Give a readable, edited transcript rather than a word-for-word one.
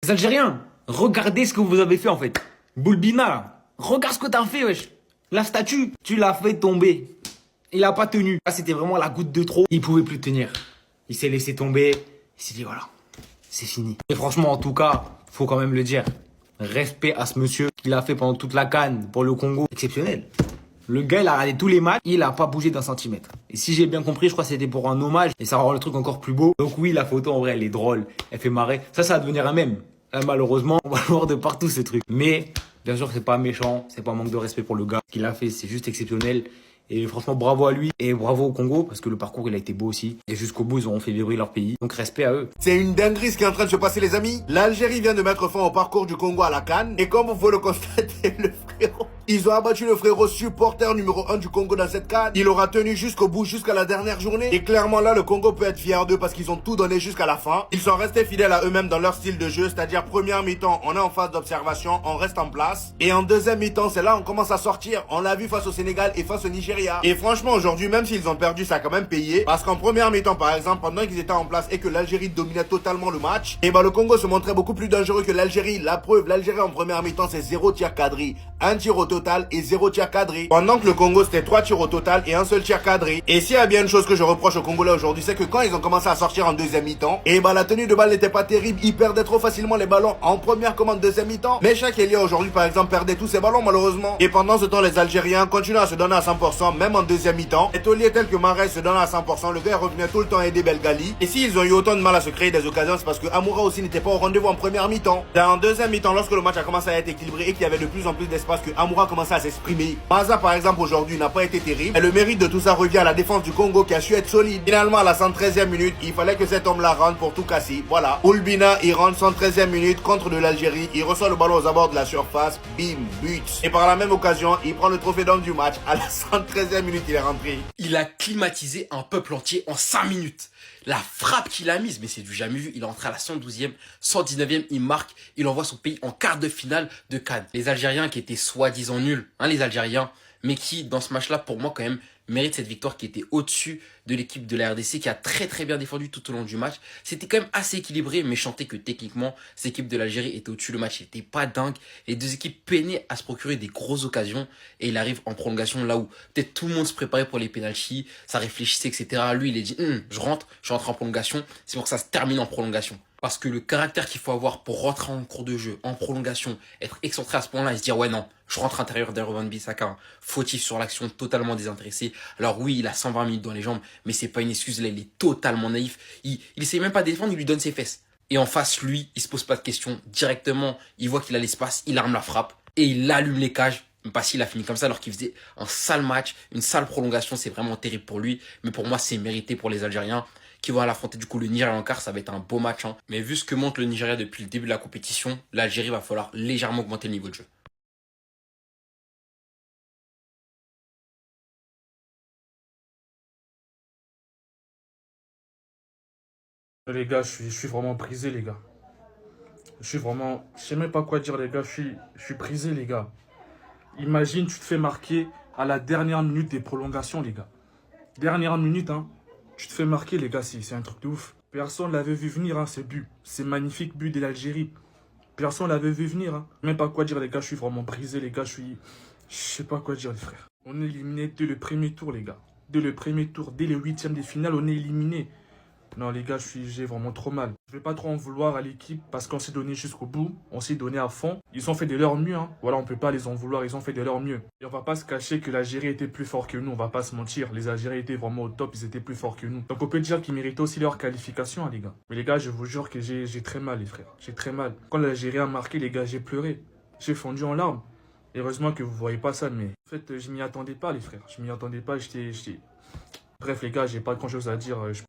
Les Algériens, regardez ce que vous avez fait en fait. Boulbina, là. Regarde ce que t'as fait, wesh. La statue, tu l'as fait tomber. Il a pas tenu. Là, c'était vraiment la goutte de trop. Il pouvait plus tenir. Il s'est laissé tomber. Il s'est dit, voilà, c'est fini. Et franchement, en tout cas, faut quand même le dire. Respect à ce monsieur qu'il a fait pendant toute la CAN pour le Congo. Exceptionnel. Le gars, il a regardé tous les matchs, il a pas bougé d'un centimètre. Et si j'ai bien compris, je crois que c'était pour un hommage. Et ça rend le truc encore plus beau. Donc oui, la photo, en vrai, elle est drôle. Elle fait marrer. Ça va devenir un mème. Là, malheureusement, on va le voir de partout, ces trucs. Mais, bien sûr, c'est pas méchant. C'est pas un manque de respect pour le gars. Ce qu'il a fait, c'est juste exceptionnel. Et franchement, bravo à lui et bravo au Congo parce que le parcours, il a été beau aussi. Et jusqu'au bout, ils auront fait vibrer leur pays. Donc, respect à eux. C'est une dinguerie ce qui est en train de se passer, les amis. L'Algérie vient de mettre fin au parcours du Congo à la CAN. Et comme vous pouvez le constater, le frérot, ils ont abattu le frérot supporter numéro 1 du Congo dans cette CAN. Il aura tenu jusqu'au bout, jusqu'à la dernière journée. Et clairement là, le Congo peut être fier d'eux parce qu'ils ont tout donné jusqu'à la fin. Ils sont restés fidèles à eux-mêmes dans leur style de jeu. C'est-à-dire, première mi-temps, on est en phase d'observation, on reste en place. Et en deuxième mi-temps, c'est là on commence à sortir. On l'a vu face au Sénégal et face au Nigeria. Et franchement, aujourd'hui, même s'ils ont perdu, ça a quand même payé. Parce qu'en première mi-temps, par exemple, pendant qu'ils étaient en place et que l'Algérie dominait totalement le match, et bah le Congo se montrait beaucoup plus dangereux que l'Algérie. La preuve, l'Algérie en première mi-temps, c'est 0 tir cadré, 1 tir au total et 0 tir cadré. Pendant que le Congo, c'était 3 tirs au total et un seul tir cadré. Et s'il y a bien une chose que je reproche au Congolais aujourd'hui, c'est que quand ils ont commencé à sortir en deuxième mi-temps, et bah la tenue de balle n'était pas terrible. Ils perdaient trop facilement les ballons en première comme en deuxième mi-temps. Mais chaque Elia aujourd'hui, par exemple, perdait tous ses ballons malheureusement. Et pendant ce temps, les Algériens continuent à se donner à 100%, même en deuxième mi-temps. Et taulier tel que Marais se donne à 100%, le gars revenait tout le temps aider Belgali. Et s'ils ont eu autant de mal à se créer des occasions, c'est parce que Amoura aussi n'était pas au rendez-vous en première mi-temps. Dans en deuxième mi-temps, lorsque le match a commencé à être équilibré et qu'il y avait de plus en plus d'espace, que Amoura commençait à s'exprimer. Maza par exemple aujourd'hui n'a pas été terrible. Et le mérite de tout ça revient à la défense du Congo qui a su être solide. Finalement à la 113e minute, il fallait que cet homme la rentre pour tout casser. Voilà. Oulbina, il rentre 113e minute contre de l'Algérie. Il reçoit le ballon aux abords de la surface. Bim, but. Et par la même occasion, il prend le trophée d'homme du match. À la 113e minute, il est rentré. Il a climatisé un peuple entier en 5 minutes. La frappe qu'il a mise, mais c'est du jamais vu. Il est entré à la 112e, 119e, il marque. Il envoie son pays en quart de finale de CAN. Les Algériens qui étaient soi-disant nuls, les Algériens, mais qui, dans ce match-là, pour moi, quand même, méritent cette victoire qui était au-dessus de l'équipe de la RDC, qui a très très bien défendu tout au long du match. C'était quand même assez équilibré, mais chanter que techniquement, cette équipe de l'Algérie était au-dessus. Le match n'était pas dingue. Les deux équipes peinaient à se procurer des grosses occasions. Et il arrive en prolongation, là où peut-être tout le monde se préparait pour les pénaltys, ça réfléchissait, etc. Lui, il a dit, je rentre en prolongation. C'est pour que ça se termine en prolongation. Parce que le caractère qu'il faut avoir pour rentrer en cours de jeu, en prolongation, être excentré à ce point-là et se dire, ouais, non, je rentre intérieur d'Aaron Wan-Bissaka, fautif sur l'action, totalement désintéressé. Alors oui, il a 120 minutes dans les jambes, mais c'est pas une excuse, là, il est totalement naïf. Il essaye même pas de défendre, il lui donne ses fesses. Et en face, lui, il se pose pas de questions. Directement, il voit qu'il a l'espace, il arme la frappe, et il allume les cages. Parce qu'il a fini comme ça alors qu'il faisait un sale match, une sale prolongation, c'est vraiment terrible pour lui. Mais pour moi, c'est mérité pour les Algériens qui vont affronter du coup le Nigeria en quart, ça va être un beau match. Mais vu ce que montre le Nigeria depuis le début de la compétition, l'Algérie va falloir légèrement augmenter le niveau de jeu. Les gars, je suis vraiment brisé, les gars. Je suis vraiment... Je sais même pas quoi dire, les gars. Je suis brisé, les gars. Imagine, tu te fais marquer à la dernière minute des prolongations, les gars. Dernière minute, Tu te fais marquer, les gars, c'est un truc de ouf. Personne l'avait vu venir, ces buts. Ces magnifiques buts de l'Algérie. Personne l'avait vu venir, Même pas quoi dire, les gars. Je suis vraiment brisé, les gars. Je sais pas quoi dire, les frères. On est éliminé dès le premier tour, les gars. Dès le premier tour, dès les huitièmes de finale, on est éliminé. Non les gars, j'ai vraiment trop mal. Je vais pas trop en vouloir à l'équipe parce qu'on s'est donné jusqu'au bout. On s'est donné à fond. Ils ont fait de leur mieux. Voilà, on peut pas les en vouloir. Ils ont fait de leur mieux. Et on va pas se cacher que l'Algérie était plus fort que nous. On va pas se mentir. Les Algériens étaient vraiment au top. Ils étaient plus forts que nous. Donc on peut dire qu'ils méritaient aussi leur qualification, les gars. Mais les gars, je vous jure que j'ai très mal, les frères. J'ai très mal. Quand l'Algérie a marqué, les gars, j'ai pleuré. J'ai fondu en larmes. Et heureusement que vous voyez pas ça. Mais en fait, je m'y attendais pas, les frères. Je m'y attendais pas. Bref les gars, j'ai pas grand chose à dire, je